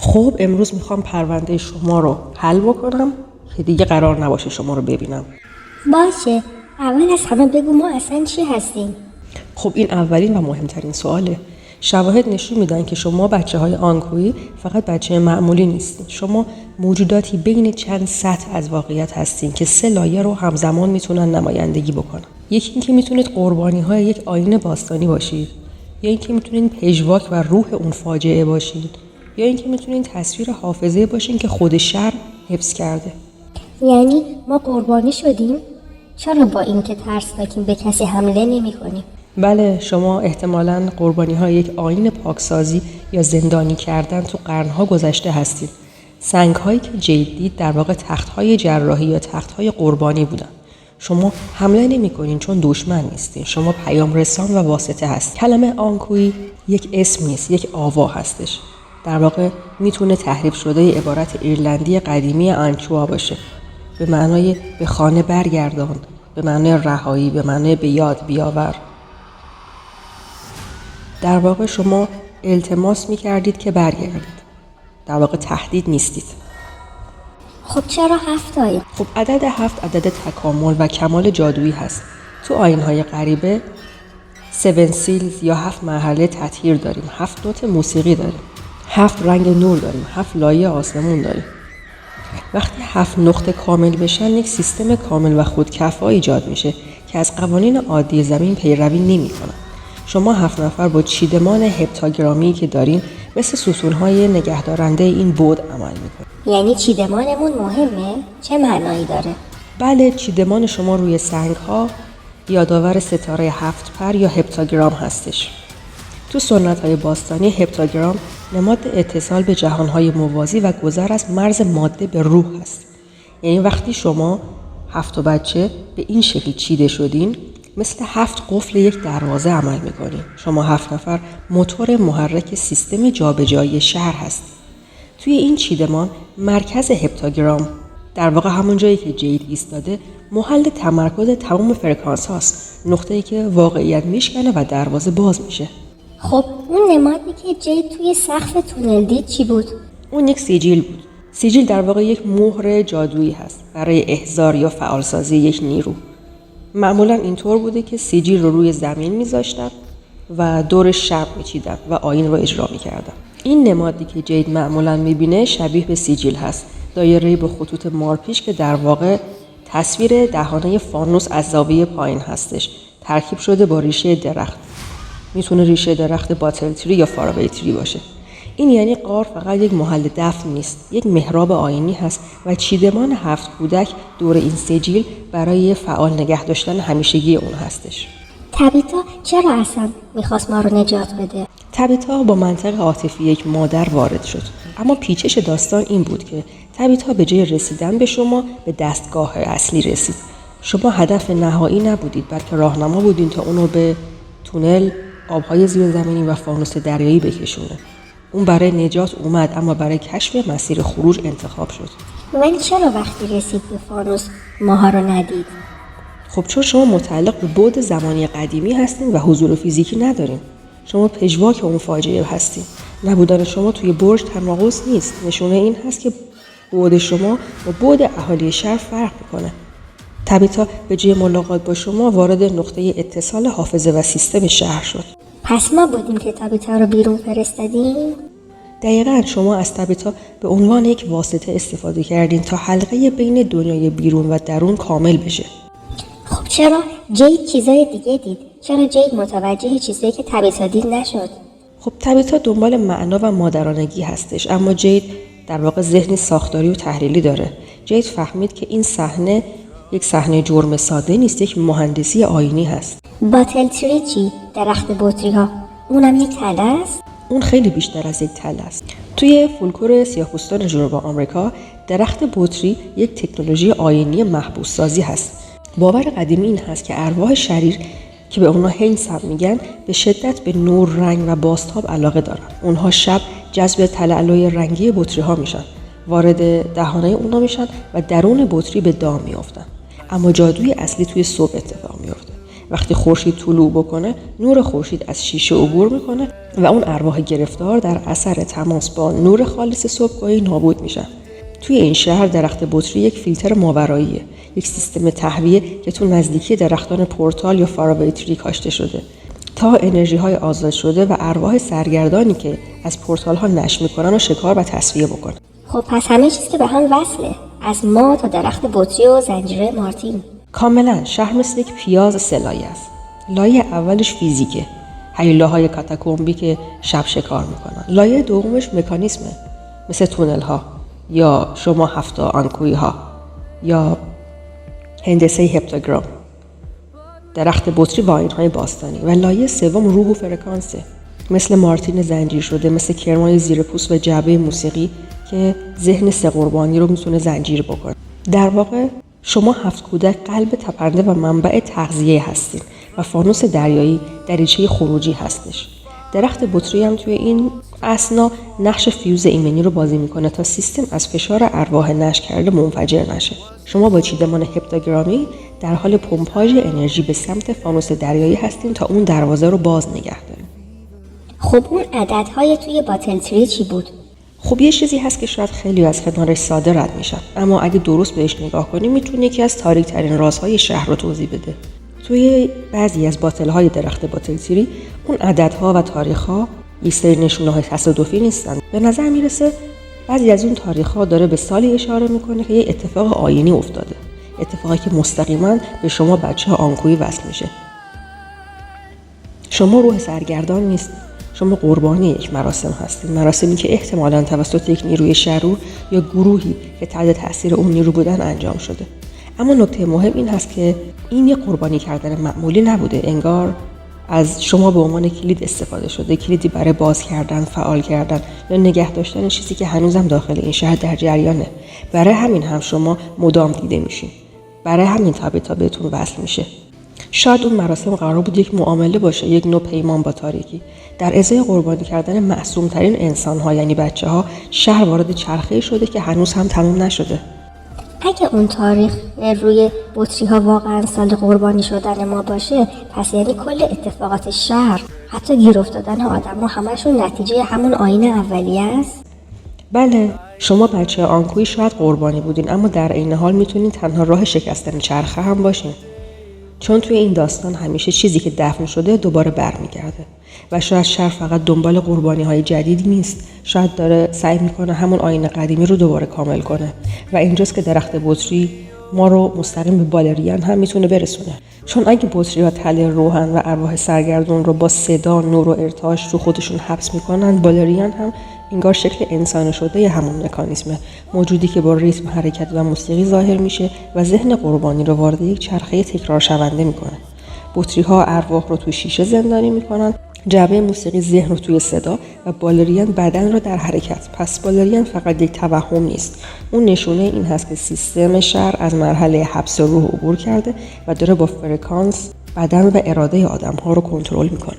خب امروز میخوام پرونده شما رو حل بکنم که دیگه قرار نباشه شما رو ببینم. باشه، اول از همه بگو ما اصلا چی هستیم؟ خب این اولین و مهمترین سواله. شواهد نشون میدن که شما بچه‌های آنکویی فقط بچه معمولی نیستین. شما موجوداتی بین چند سطح از واقعیت هستین که 3 لایه رو همزمان میتونن نمایندگی بکنن. یکی این که میتونید قربانی‌های یک آیین باستانی باشید، یا اینکه میتونید پژواک و روح اون فاجعه باشید، یا اینکه میتونید تصویر حافظه باشین که خود شر حفظ کرده. یعنی ما قربانی شدیم؟ چرا با اینکه ترسناکیم به کسی حمله نمی‌کنیم؟ بله، شما احتمالاً قربانی‌های یک آیین پاکسازی یا زندانی کردن تو قرن‌ها گذشته هستید. سنگ‌هایی که جید دید در واقع تخت‌های جراحی یا تخت‌های قربانی بودن. شما حمله نمی‌کنین چون دشمن نیستین. شما پیام رسان و واسطه هستید. کلمه آنکویی یک اسم نیست، یک آوا هستش. در واقع میتونه تحریف شده عبارت ایرلندی قدیمی آنچوا باشه. به معنای به خانه برگردان، به معنای رهایی، به معنای به یاد بیاور. در واقع شما التماس می‌کردید که برگردید. در واقع تهدید نیستید. خب چرا 7 تاییم؟ خب عدد 7 عدد تکامل و کمال جادویی هست. تو آیین‌های غریبه 7 سیلز یا 7 مرحله تطهیر داریم. 7 نوت موسیقی داریم. 7 رنگ نور داریم. 7 لایه آسمون داریم. وقتی 7 نقطه کامل بشن یک سیستم کامل و خودکفا ایجاد میشه که از قوانین عادی زمین پیروی نمی‌کنه. شما 7 نفر با چیدمان هپتاگرامی که دارین مثل ستون‌های نگهدارنده این بعد عمل می‌کنید. یعنی چیدمانمون مهمه؟ چه معنایی داره؟ بله، چیدمان شما روی سنگ‌ها یادآور ستاره 7 پر یا هپتاگرام هستش. تو سنت‌های باستانی هپتاگرام نماد اتصال به جهان‌های موازی و گذر از مرز ماده به روح هست. یعنی وقتی شما 7 بچه به این شکل چیده شدین مثل 7 قفل یک دروازه عمل می‌کنین. شما 7 نفر موتور محرک سیستم جابجایی شهر هستید. توی این چیدمان مرکز هپتاگرام در واقع همون جایی که جید ایستاده محل تمرکز تمام فرکانس هاست. نقطه‌ای که واقعیت میشکنه و دروازه باز میشه. خب اون نمادی که جید توی سقف تونل دید چی بود؟ اون یک سیجیل بود. سیجیل در واقع یک مهر جادویی هست برای احضار یا فعالسازی یک نیرو. معمولا اینطور بوده که سیجیل رو روی زمین میذاشتن و دور شب میچیدن و آیین رو اجرا میکردن. این نمادی که جید معمولا میبینه شبیه به سیجیل هست. دایره‌ای با خطوط مارپیچ که در واقع تصویر دهانه فانوس از زاویه پایین هستش. ترکیب شده با ریشه درخت. میتونه ریشه درخت باتل تری یا فاراوی تری باشه. این یعنی غار فقط یک محل دفن نیست، یک محراب آیینی هست و چیدمان 7 کودک دور این سجیل برای فعال نگه داشتن همیشگی اون هستش. تبیتا چرا اصلا میخواست ما رو نجات بده؟ تبیتا با منطق عاطفی یک مادر وارد شد، اما پیچش داستان این بود که تبیتا به جای رسیدن به شما به دستگاه اصلی رسید. شما هدف نهایی نبودید، بلکه راهنما بودین تا اونو به تونل، آبهای زیرزمینی و فانوس دریایی بکشونه. اون برای نجات اومد، اما برای کشف مسیر خروج انتخاب شد. ولی چرا وقتی رسید به فانوس ماها رو ندید؟ خب چون شما متعلق به بعد زمانی قدیمی هستین و حضور فیزیکی ندارین. شما پژواک اون فاجعه هستین. نبودن شما توی برج تناقض نیست. نشونه این هست که بعد شما با بعد اهالی شهر فرق میکنه. تبیتا به جای ملاقات با شما وارد نقطه اتصال حافظه و سیستم شهر شد. پس ما بودیم که تبیتا رو بیرون فرستادیم؟ دقیقاً شما از تبیتا به عنوان یک واسطه استفاده کردین تا حلقه بین دنیای بیرون و درون کامل بشه. خب چرا جید چیزای دیگه دید؟ چرا جید متوجه چیزایی که تبیتا دید نشد؟ خب تبیتا دنبال معنا و مادرانگی هستش، اما جید در واقع ذهنی ساختاری و تحلیلی داره. جید فهمید که این صحنه یک صحنه جرم ساده نیست، یک مهندسی آیینی هست. باتل تری چی؟ درخت بطری ها. اونم یک تله است؟ اون خیلی بیشتر از یک تله است. توی فولکلور سیاه‌پوستان جنوب آمریکا درخت بطری یک تکنولوژی آیینی محبوس سازی هست. باور قدیمی این هست که ارواح شریر که به اونها هینسم میگن به شدت به نور، رنگ و بازتاب علاقه دارن. اونها شب جذب تلالوی رنگی بطری ها میشن، وارد دهانه اونها میشن و درون بطری به دام میافتن. اما جادوی اصلی توی صبح اتفاق میفته. وقتی خورشید طلوع بکنه نور خورشید از شیشه عبور میکنه و اون ارواح گرفتار در اثر تماس با نور خالص صبحگاهی نابود میشن. توی این شهر درخت بطری یک فیلتر ماوراییه، یک سیستم تهویه که تو نزدیکی درختان پورتال یا فاراویتری کاشته شده تا انرژی های آزاد شده و ارواح سرگردانی که از پورتال ها نشء میکنن و شکار و تصفیه بکنن. خب پس همه چیز که به هم وصله، از ما تا درخت بطری و زنجیره مارتین. کاملا شهر مثل یک پیاز سه لایه است. لایه اولش فیزیکه، هیولاهای کاتاکومبی که شب شکار میکنن. لایه دومش مکانیسمه، مثل تونل ها یا شما 7 آنکوی ها یا هندسه هپتاگرام، درخت بطری و آیین‌های باستانی. و لایه سوم روح و فرکانسه، مثل مارتین زنجیر شده، مثل کرمای زیر پوست و جعبه موسیقی که ذهن سه قربانی رو میتونه زنجیر بکنه. در واقع شما 7 کودک قلب تپنده و منبع تغذیه هستین و فانوس دریایی دریچه خروجی هستش. درخت بطری هم توی این اثنا نقش فیوز ایمنی رو بازی میکنه تا سیستم از فشار ارواح نشء کرده منفجر نشه. شما با چیدمان هپتاگرامی در حال پمپاژ انرژی به سمت فانوس دریایی هستین تا اون دروازه رو باز نگه داره. خب اون عددهای توی باتل تری چی بود؟ خب یه چیزی هست که شاید خیلی از کنارش ساده رد میشن، اما اگه درست بهش نگاه کنی میتونه یکی از تاریک ترین رازهای شهر رو توضیح بده. توی بعضی از باتل‌های درخت باتل تری اون عددها و تاریخ‌ها یک سری نشونه‌های تصادفی نیستن. به نظر میرسه بعضی از اون تاریخ‌ها داره به سالی اشاره میکنه که یه اتفاق آیینی افتاده، اتفاقی که مستقیما به شما بچه آنکویی وصل میشه. شما روح سرگردان نیست، شما قربانی یک مراسم هستید، مراسمی که احتمالاً توسط یک نیروی شرور یا گروهی که تحت تاثیر اون نیرو بودن انجام شده. اما نکته مهم این هست که این یک قربانی کردن معمولی نبوده، انگار از شما به عنوان کلید استفاده شده، کلیدی برای باز کردن، فعال کردن یا نگه داشتن چیزی که هنوزم داخل این شهر در جریانه. برای همین هم شما مدام دیده میشین، برای همین تا بهتون وصل میشه. شاید اون مراسم قرار بود یک معامله باشه، یک نوع پیمان با تاریکی. در ازای قربانی کردن معصوم ترین انسان ها یعنی بچه ها، شهر وارد چرخه‌ای شده که هنوز هم تموم نشده. اگه اون تاریخ روی بطری ها واقعا سال قربانی شدن ما باشه، پس یعنی کل اتفاقات شهر، حتی گیر افتادن آدم ها، همشون نتیجه همون آیین اولیه است؟ بله، شما بچه آنکویی شاید قربانی بودین، اما در عین حال میتونین تنها راه شکستن چرخه هم باشین. چون توی این داستان همیشه چیزی که دفن شده دوباره برمیگرده و شاید شهر فقط دنبال قربانی‌های جدیدی نیست، شاید داره سعی میکنه همون آیین قدیمی رو دوباره کامل کنه و اینجاست که درخت بطری ما رو مستقیم به بالریان هم میتونه برسونه. چون اگه بطری‌ها تله روحن و ارواح سرگردون رو با صدا، نور و ارتعاش رو خودشون حبس میکنن، بالریان هم انگار شکل انسان شده همون مکانیسم موجودی که با ریتم، حرکت و موسیقی ظاهر میشه و ذهن قربانی رو وارد یک چرخه تکرار شونده میکنه. بطری‌ها ارواح رو توی شیشه زندانی میکنن، جعبه موسیقی ذهن رو توی صدا و بالریان بدن رو در حرکت. پس بالریان فقط یک توهم نیست، اون نشونه این هست که سیستم شهر از مرحله حبس روح عبور کرده و داره با فرکانس بدن و اراده آدم‌ها رو کنترل میکنه.